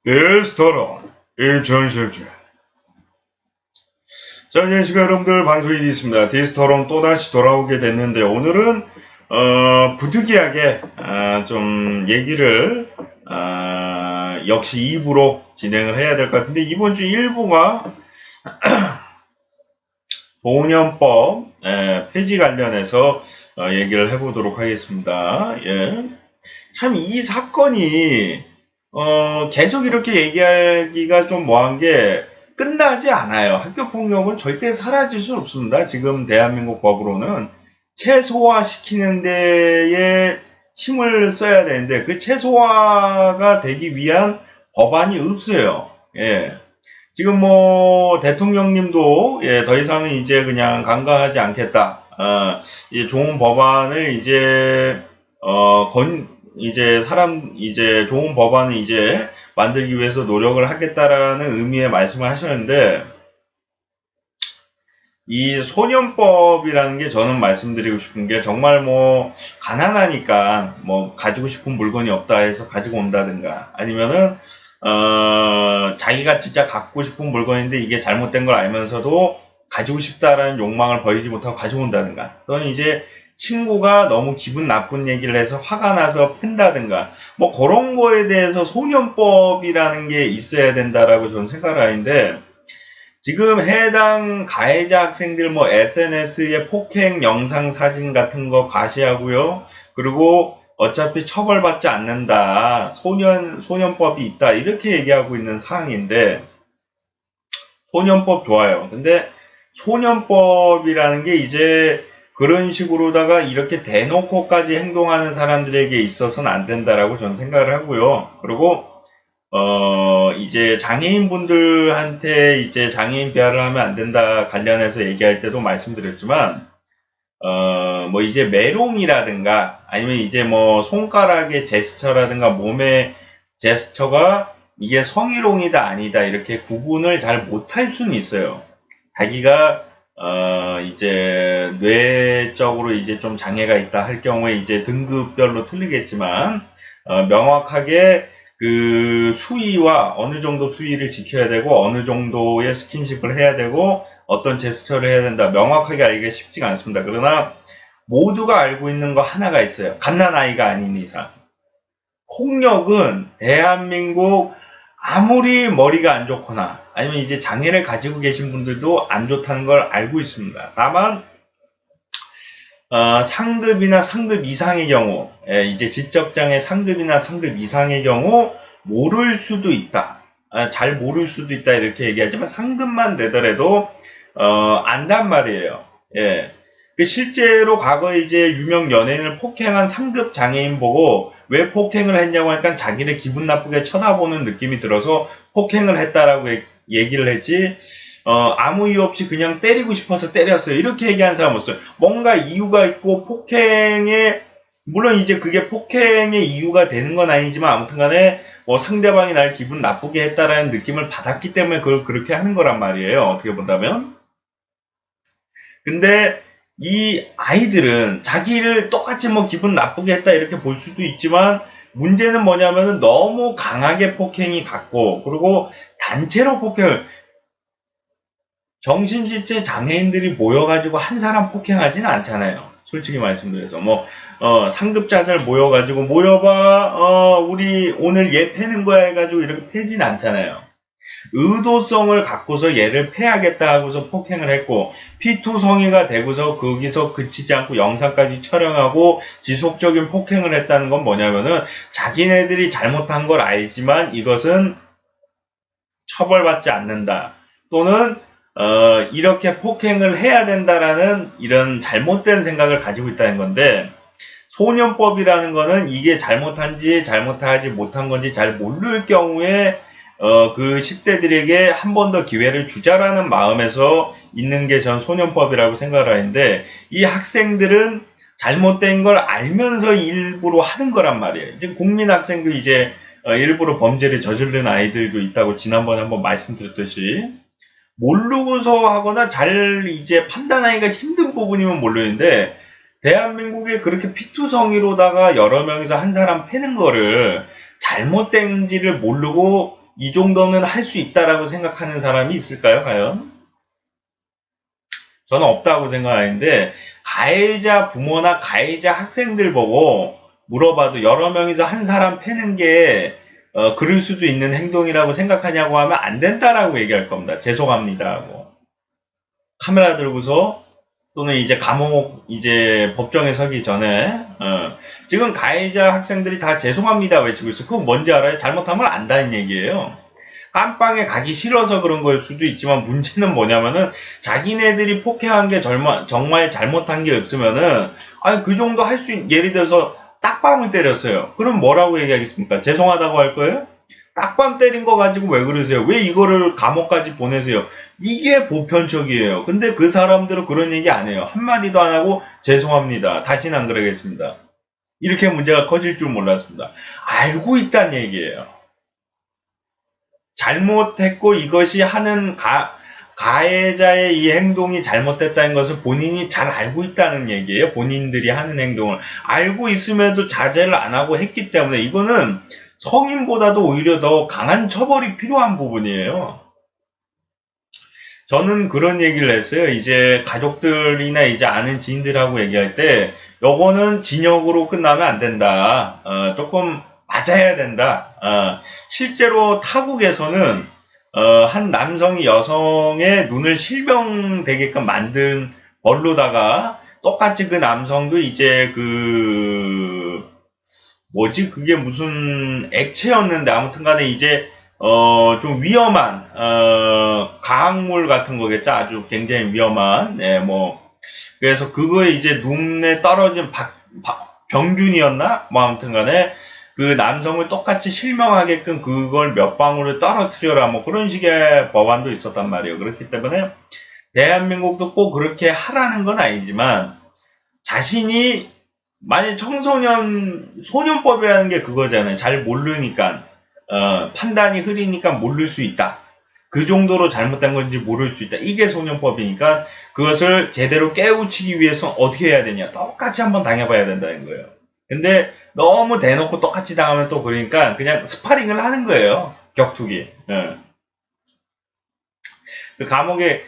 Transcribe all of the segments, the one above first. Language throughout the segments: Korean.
데스토론 이천실주. 자, 이제 시간 여러분들 방송이 있습니다. 데스토론 또다시 돌아오게 됐는데, 오늘은 부득이하게 좀 얘기를 역시 2부로 진행을 해야 될 것 같은데, 이번 주 1부가 보훈연법 폐지 관련해서 얘기를 해보도록 하겠습니다. 예. 참 이 사건이 계속 이렇게 얘기하기가 좀 뭐한 게 끝나지 않아요. 학교폭력은 절대 사라질 수 없습니다. 지금 대한민국 법으로는 최소화시키는 데에 힘을 써야 되는데 그 최소화가 되기 위한 법안이 없어요. 예. 지금 뭐 대통령님도 더 이상은 이제 그냥 간과하지 않겠다. 이제 좋은 법안을 이제 이제 좋은 법안을 이제 만들기 위해서 노력을 하겠다라는 의미의 말씀을 하셨는데, 이 소년법이라는 게 저는 말씀드리고 싶은 게 정말 뭐 가난하니까 뭐 가지고 싶은 물건이 없다 해서 가지고 온다든가, 아니면은 자기가 진짜 갖고 싶은 물건인데 이게 잘못된 걸 알면서도 가지고 싶다라는 욕망을 버리지 못하고 가지고 온다든가, 또는 이제 친구가 너무 기분 나쁜 얘기를 해서 화가 나서 팬다든가, 뭐 그런 거에 대해서 소년법이라는 게 있어야 된다라고 저는 생각을 하는데, 지금 해당 가해자 학생들 뭐 SNS에 폭행 영상 사진 같은 거 과시하고요. 그리고 어차피 처벌받지 않는다. 소년법이 있다. 이렇게 얘기하고 있는 상황인데, 소년법 좋아요. 근데 소년법이라는 게 이제 그런 식으로다가 이렇게 대놓고까지 행동하는 사람들에게 있어서는 안 된다라고 저는 생각을 하고요. 그리고 이제 장애인분들한테 이제 장애인 비하를 하면 안 된다 관련해서 얘기할 때도 말씀드렸지만, 뭐 이제 메롱이라든가 아니면 이제 뭐 손가락의 제스처라든가 몸의 제스처가 이게 성희롱이다 아니다 이렇게 구분을 잘 못할 수는 있어요. 자기가 이제 뇌적으로 이제 좀 장애가 있다 할 경우에 이제 등급별로 틀리겠지만, 명확하게 그 수위와 어느 정도 수위를 지켜야 되고 어느 정도의 스킨십을 해야 되고 어떤 제스처를 해야 된다 명확하게 알기가 쉽지가 않습니다. 그러나 모두가 알고 있는 거 하나가 있어요. 갓난아이가 아닌 이상 폭력은 대한민국 아무리 머리가 안 좋거나 아니면 이제 장애를 가지고 계신 분들도 안 좋다는 걸 알고 있습니다. 다만 상급이나 상급 이상의 경우, 이제 지적장애 상급이나 상급 이상의 경우 모를 수도 있다. 잘 모를 수도 있다 이렇게 얘기하지만 상급만 되더라도 안단 말이에요. 예. 실제로 과거에 이제 유명 연예인을 폭행한 상급 장애인 보고 왜 폭행을 했냐고 하니까 자기를 기분 나쁘게 쳐다보는 느낌이 들어서 폭행을 했다라고 얘기를 했지, 아무 이유 없이 그냥 때리고 싶어서 때렸어요. 이렇게 얘기하는 사람 없어요. 뭔가 이유가 있고 물론 이제 그게 폭행의 이유가 되는 건 아니지만 아무튼 간에 뭐 상대방이 날 기분 나쁘게 했다라는 느낌을 받았기 때문에 그걸 그렇게 하는 거란 말이에요. 어떻게 본다면. 근데 이 아이들은 자기를 똑같이 뭐 기분 나쁘게 했다 이렇게 볼 수도 있지만, 문제는 뭐냐면은 너무 강하게 폭행이 갔고, 그리고 단체로 정신지체 장애인들이 모여가지고 한 사람 폭행하지는 않잖아요. 솔직히 말씀드려서 상급자들 모여가지고 모여봐 우리 오늘 얘 패는 거야 해가지고 이렇게 패진 않잖아요. 의도성을 갖고서 얘를 패야겠다 하고서 폭행을 했고, 피투성이가 되고서 거기서 그치지 않고 영상까지 촬영하고 지속적인 폭행을 했다는 건 뭐냐면은 자기네들이 잘못한 걸 알지만 이것은 처벌받지 않는다, 또는 이렇게 폭행을 해야 된다라는 이런 잘못된 생각을 가지고 있다는 건데, 소년법이라는 거는 이게 잘못한지 잘못하지 못한 건지 잘 모를 경우에 그 10대들에게 한 번 더 기회를 주자라는 마음에서 있는 게 전 소년법이라고 생각을 하는데, 이 학생들은 잘못된 걸 알면서 일부러 하는 거란 말이에요. 지금 국민학생도 이제 일부러 범죄를 저지르는 아이들도 있다고 지난번에 한번 말씀드렸듯이, 모르고서 하거나 잘 이제 판단하기가 힘든 부분이면 모르는데, 대한민국에 그렇게 피투성이로다가 여러 명이서 한 사람 패는 거를 잘못된지를 모르고 이 정도는 할 수 있다라고 생각하는 사람이 있을까요, 과연? 저는 없다고 생각하는데, 가해자 부모나 가해자 학생들 보고 물어봐도 여러 명이서 한 사람 패는 게 그럴 수도 있는 행동이라고 생각하냐고 하면 안 된다라고 얘기할 겁니다. 죄송합니다 하고. 카메라 들고서 또는 이제 감옥 이제 법정에 서기 전에 지금 가해자 학생들이 다 죄송합니다 외치고 있어요. 그거 뭔지 알아요? 잘못하면 안다는 얘기예요. 깜빵에 가기 싫어서 그런 걸 수도 있지만 문제는 뭐냐면은 자기네들이 폭행한 게 정말 잘못한 게 없으면은 아니 그 정도 할 수 예를 들어서 딱밤을 때렸어요. 그럼 뭐라고 얘기하겠습니까? 죄송하다고 할 거예요? 딱밤 때린 거 가지고 왜 그러세요? 왜 이거를 감옥까지 보내세요? 이게 보편적이에요. 근데 그 사람들은 그런 얘기 안 해요. 한마디도 안 하고 죄송합니다. 다시는 안 그러겠습니다. 이렇게 문제가 커질 줄 몰랐습니다. 알고 있다는 얘기예요. 잘못했고 이것이 하는 가해자의 이 행동이 잘못됐다는 것을 본인이 잘 알고 있다는 얘기예요. 본인들이 하는 행동을. 알고 있음에도 자제를 안 하고 했기 때문에 이거는 성인보다도 오히려 더 강한 처벌이 필요한 부분이에요. 저는 그런 얘기를 했어요. 이제 가족들이나 이제 아는 지인들하고 얘기할 때 요거는 징역으로 끝나면 안 된다. 조금 맞아야 된다. 실제로 타국에서는 한 남성이 여성의 눈을 실명되게끔 만든 벌로다가 똑같이 그 남성도 이제 그게 무슨 액체였는데 아무튼 간에 이제 좀 위험한 가학물 같은 거겠죠. 아주 굉장히 위험한 그래서 그거에 이제 눈에 떨어진 병균이었나? 뭐 아무튼 간에 그 남성을 똑같이 실명하게끔 그걸 몇 방울을 떨어뜨려라 뭐 그런 식의 법안도 있었단 말이에요. 그렇기 때문에 대한민국도 꼭 그렇게 하라는 건 아니지만 자신이 만약 소년법이라는 게 그거잖아요. 잘 모르니까 판단이 흐리니까 모를 수 있다. 그 정도로 잘못된 건지 모를 수 있다. 이게 소년법이니까 그것을 제대로 깨우치기 위해서 어떻게 해야 되냐. 똑같이 한번 당해봐야 된다는 거예요. 근데 너무 대놓고 똑같이 당하면 또 그러니까 그냥 스파링을 하는 거예요. 격투기. 그 감옥에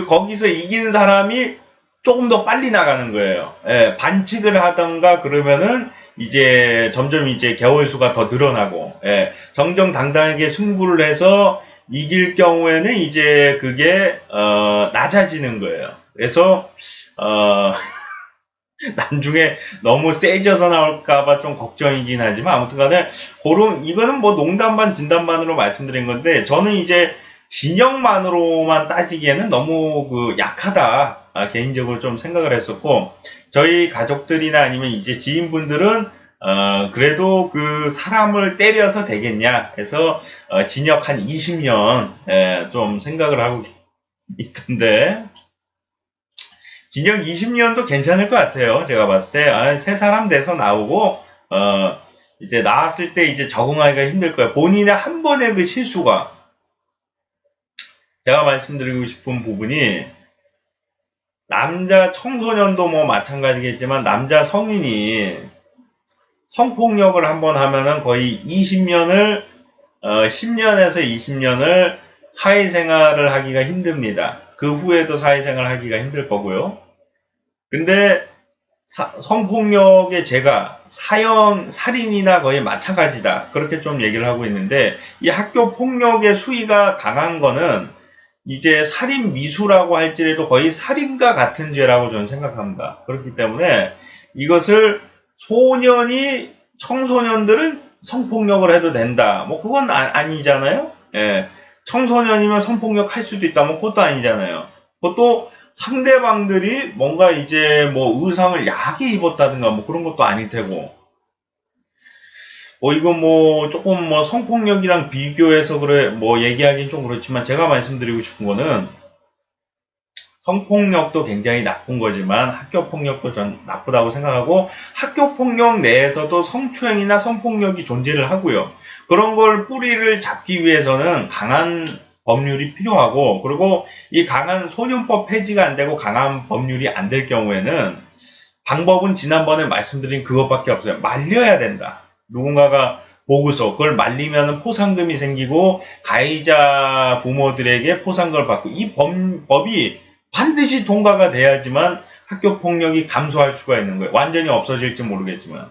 거기서 이긴 사람이 조금 더 빨리 나가는 거예요. 반칙을 하던가 그러면은 이제 점점 이제 개월수가 더 늘어나고 정정당당하게 승부를 해서 이길 경우에는 이제 그게 낮아지는 거예요. 그래서 나중에 너무 세져서 나올까봐 좀 걱정이긴 하지만 아무튼 간에 이거는 뭐 농담 반 진담 반으로 말씀드린 건데 저는 이제 진영만으로만 따지기에는 너무 약하다. 개인적으로 좀 생각을 했었고 저희 가족들이나 아니면 이제 지인분들은 그래도 그 사람을 때려서 되겠냐 해서 징역 한 20년 좀 생각을 하고 있던데 징역 20년도 괜찮을 것 같아요. 제가 봤을 때 새 사람 돼서 나오고 이제 나왔을 때 이제 적응하기가 힘들 거예요. 본인의 한 번의 그 실수가 제가 말씀드리고 싶은 부분이 남자 청소년도 뭐 마찬가지겠지만 남자 성인이 성폭력을 한번 하면은 거의 10년에서 20년을 사회생활을 하기가 힘듭니다. 그 후에도 사회생활을 하기가 힘들 거고요. 근데 성폭력의 죄가 살인이나 거의 마찬가지다. 그렇게 좀 얘기를 하고 있는데 이 학교 폭력의 수위가 강한 거는 이제 살인 미수라고 할지라도 거의 살인과 같은 죄라고 저는 생각합니다. 그렇기 때문에 이것을 청소년들은 성폭력을 해도 된다. 뭐 그건 아니잖아요. 청소년이면 성폭력 할 수도 있다. 뭐 그것도 아니잖아요. 그것도 상대방들이 뭔가 이제 뭐 의상을 야하게 입었다든가 뭐 그런 것도 아닐 테고. 이거 뭐 조금 뭐 성폭력이랑 비교해서 얘기하기는 좀 그렇지만 제가 말씀드리고 싶은 거는 성폭력도 굉장히 나쁜 거지만 학교폭력도 전 나쁘다고 생각하고 학교폭력 내에서도 성추행이나 성폭력이 존재를 하고요. 그런 걸 뿌리를 잡기 위해서는 강한 법률이 필요하고 그리고 이 강한 소년법 폐지가 안 되고 강한 법률이 안 될 경우에는 방법은 지난번에 말씀드린 그것밖에 없어요. 말려야 된다. 누군가가 보고서 그걸 말리면 포상금이 생기고 가해자 부모들에게 포상금을 받고 이 법이 반드시 통과가 돼야지만 학교폭력이 감소할 수가 있는 거예요. 완전히 없어질지 모르겠지만.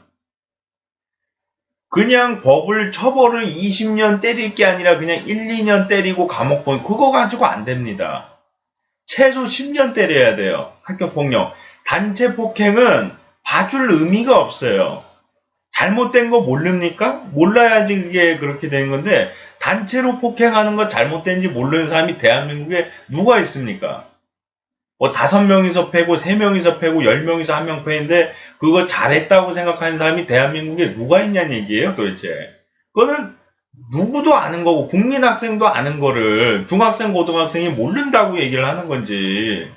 그냥 법을 처벌을 20년 때릴 게 아니라 그냥 1, 2년 때리고 감옥 보내 그거 가지고 안 됩니다. 최소 10년 때려야 돼요. 학교폭력. 단체 폭행은 봐줄 의미가 없어요. 잘못된 거 모릅니까? 몰라야지 그게 그렇게 되는 건데 단체로 폭행하는 거 잘못된지 모르는 사람이 대한민국에 누가 있습니까? 뭐 5명이서 패고 3명이서 패고 10명이서 1명 패는데 그거 잘했다고 생각하는 사람이 대한민국에 누가 있냐는 얘기예요 도대체. 그거는 누구도 아는 거고 국민학생도 아는 거를 중학생 고등학생이 모른다고 얘기를 하는 건지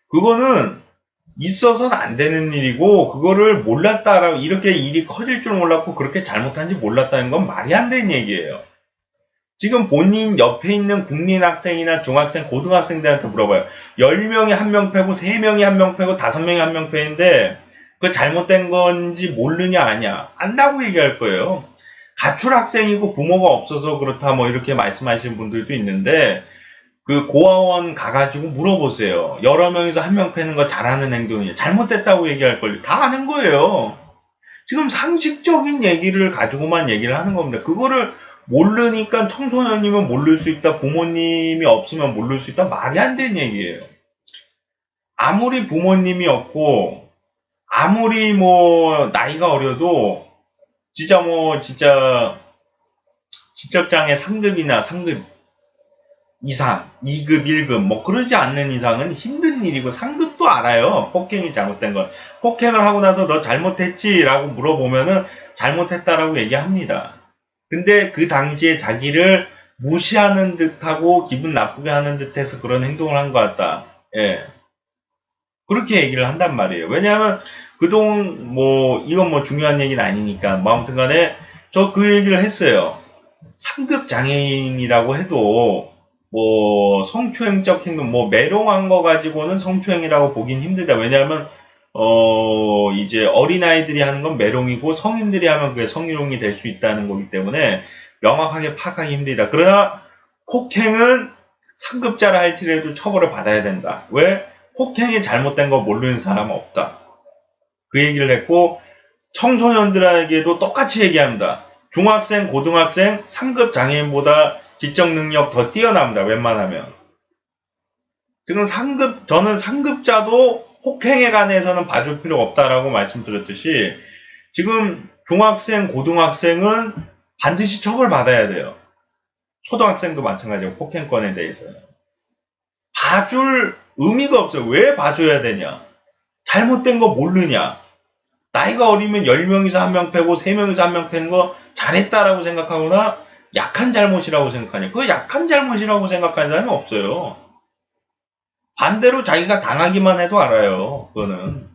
그거는 있어서는 안 되는 일이고 그거를 몰랐다라고 이렇게 일이 커질 줄 몰랐고 그렇게 잘못한지 몰랐다는 건 말이 안 되는 얘기예요. 지금 본인 옆에 있는 국민학생이나 중학생, 고등학생들한테 물어봐요. 10명이 1명 패고 3명이 1명 패고 5명이 1명 패는데 그거 잘못된 건지 모르냐 아냐 안다고 얘기할 거예요. 가출 학생이고 부모가 없어서 그렇다 뭐 이렇게 말씀하시는 분들도 있는데 그 고아원 가가지고 물어보세요. 여러 명이서 1명 패는 거 잘하는 행동이냐 잘못됐다고 얘기할 걸요. 다 아는 거예요. 지금 상식적인 얘기를 가지고만 얘기를 하는 겁니다. 그거를 모르니까 청소년이면 모를 수 있다. 부모님이 없으면 모를 수 있다. 말이 안 되는 얘기예요. 아무리 부모님이 없고 아무리 뭐 나이가 어려도 진짜 지적장애 3급이나 3급 이상 2급 1급 뭐 그러지 않는 이상은 힘든 일이고 상급도 알아요. 폭행이 잘못된 걸. 폭행을 하고 나서 너 잘못했지? 라고 물어보면은 잘못했다라고 얘기합니다. 근데 그 당시에 자기를 무시하는 듯하고 기분 나쁘게 하는 듯해서 그런 행동을 한 것 같다. 예. 그렇게 얘기를 한단 말이에요. 왜냐하면 그동안 뭐 이건 뭐 중요한 얘기는 아니니까 뭐 아무튼 간에 저 그 얘기를 했어요. 상급 장애인이라고 해도 뭐 성추행적 행동 뭐 메롱한 거 가지고는 성추행이라고 보긴 힘들다. 왜냐하면 이제 어린아이들이 하는 건 메롱이고 성인들이 하면 그게 성희롱이 될 수 있다는 거기 때문에 명확하게 파악하기 힘들다. 그러나 폭행은 상급자라 할지라도 처벌을 받아야 된다. 왜? 폭행이 잘못된 거 모르는 사람은 없다. 그 얘기를 했고 청소년들에게도 똑같이 얘기합니다. 중학생, 고등학생, 상급 장애인보다 지적 능력 더 뛰어납니다. 웬만하면. 지금 저는 상급자도 폭행에 관해서는 봐줄 필요 없다라고 말씀드렸듯이 지금 중학생, 고등학생은 반드시 처벌받아야 돼요. 초등학생도 마찬가지고 폭행권에 대해서는. 봐줄 의미가 없어요. 왜 봐줘야 되냐? 잘못된 거 모르냐? 나이가 어리면 10명이서 1명 패고 3명이서 1명 패는 거 잘했다라고 생각하거나 약한 잘못이라고 생각하냐? 그거 약한 잘못이라고 생각하는 사람이 없어요. 반대로 자기가 당하기만 해도 알아요. 그거는.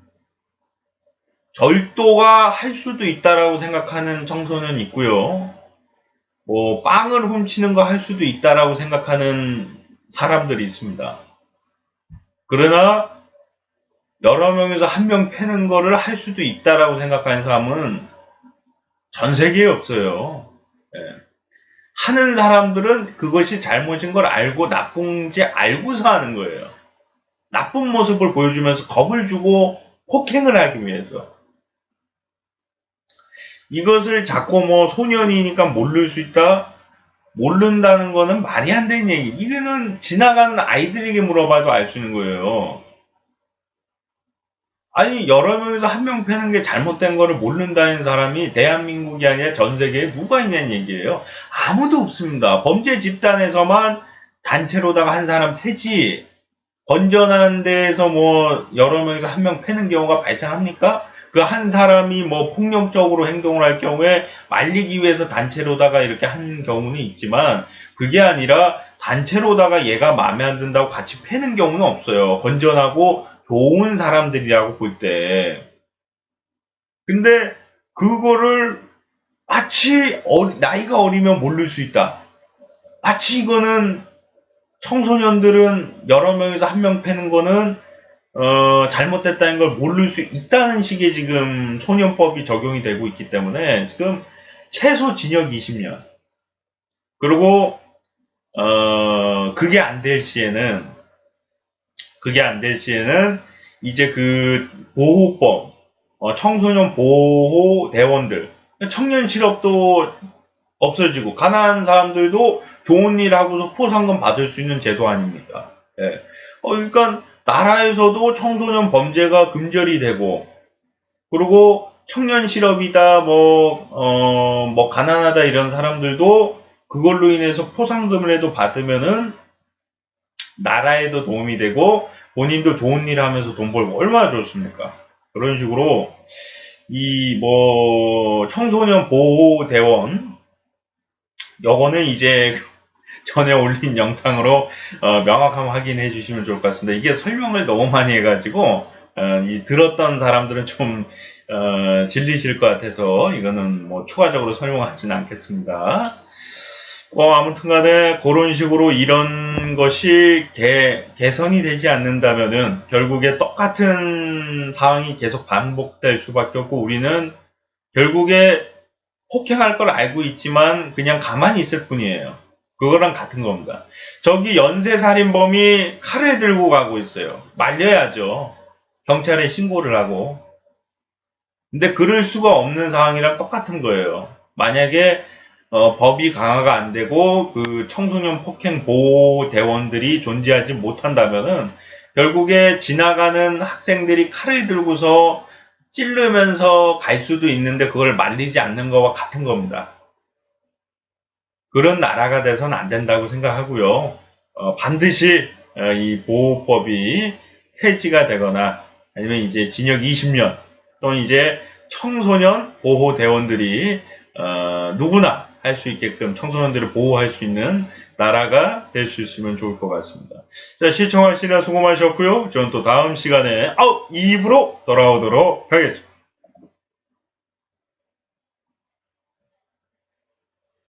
절도가 할 수도 있다라고 생각하는 청소년 있고요. 뭐 빵을 훔치는 거 할 수도 있다라고 생각하는 사람들이 있습니다. 그러나 여러 명에서 1명 패는 거를 할 수도 있다라고 생각하는 사람은 전 세계에 없어요. 예. 하는 사람들은 그것이 잘못인 걸 알고 나쁜지 알고서 하는 거예요. 나쁜 모습을 보여주면서 겁을 주고 폭행을 하기 위해서. 이것을 자꾸 뭐 소년이니까 모를 수 있다? 모른다는 거는 말이 안 되는 얘기. 이거는 지나가는 아이들에게 물어봐도 알 수 있는 거예요. 아니 여러 명에서 1명 패는 게 잘못된 거를 모른다는 사람이 대한민국이 아니라 전 세계에 누가 있냐는 얘기예요. 아무도 없습니다. 범죄 집단에서만 단체로다가 한 사람 패지 건전한 데에서 뭐 여러 명에서 1명 패는 경우가 발생합니까? 그 한 사람이 뭐 폭력적으로 행동을 할 경우에 말리기 위해서 단체로다가 이렇게 한 경우는 있지만 그게 아니라 단체로다가 얘가 마음에 안 든다고 같이 패는 경우는 없어요. 건전하고 좋은 사람들이라고 볼 때. 근데 그거를 마치 나이가 어리면 모를 수 있다. 마치 이거는 청소년들은 여러 명에서 1명 패는 거는 잘못됐다는 걸 모를 수 있다는 식의 지금 소년법이 적용이 되고 있기 때문에 지금 최소 징역 20년. 그리고 그게 안 될 시에는 이제 그 보호법, 청소년 보호 대원들, 청년 실업도 없어지고 가난한 사람들도 좋은 일 하고서 포상금 받을 수 있는 제도 아닙니까? 예. 그러니까 나라에서도 청소년 범죄가 금절이 되고, 그리고 청년 실업이다, 뭐 가난하다 이런 사람들도 그걸로 인해서 포상금이라도 받으면은 나라에도 도움이 되고 본인도 좋은 일 하면서 돈 벌고 얼마나 좋습니까? 그런 식으로 이 뭐 청소년 보호 대원 요거는 이제 전에 올린 영상으로 명확하게 확인해 주시면 좋을 것 같습니다. 이게 설명을 너무 많이 해가지고 이 들었던 사람들은 좀 질리실 것 같아서 이거는 뭐 추가적으로 설명하지는 않겠습니다. 아무튼 간에 그런 식으로 이런 것이 개선이 되지 않는다면은 결국에 똑같은 상황이 계속 반복될 수밖에 없고, 우리는 결국에 폭행할 걸 알고 있지만 그냥 가만히 있을 뿐이에요. 그거랑 같은 겁니다. 저기 연쇄살인범이 칼을 들고 가고 있어요. 말려야죠. 경찰에 신고를 하고. 근데 그럴 수가 없는 상황이랑 똑같은 거예요. 만약에 법이 강화가 안 되고 그 청소년 폭행 보호 대원들이 존재하지 못한다면은 결국에 지나가는 학생들이 칼을 들고서 찌르면서 갈 수도 있는데 그걸 말리지 않는 거와 같은 겁니다. 그런 나라가 돼서는 안 된다고 생각하고요. 반드시 이 보호법이 폐지가 되거나 아니면 이제 징역 20년 또는 이제 청소년 보호 대원들이 누구나 할 수 있게끔 청소년들을 보호할 수 있는 나라가 될 수 있으면 좋을 것 같습니다. 자, 시청하시느라 수고 많으셨고요. 저는 또 다음 시간에 2부로 돌아오도록 하겠습니다.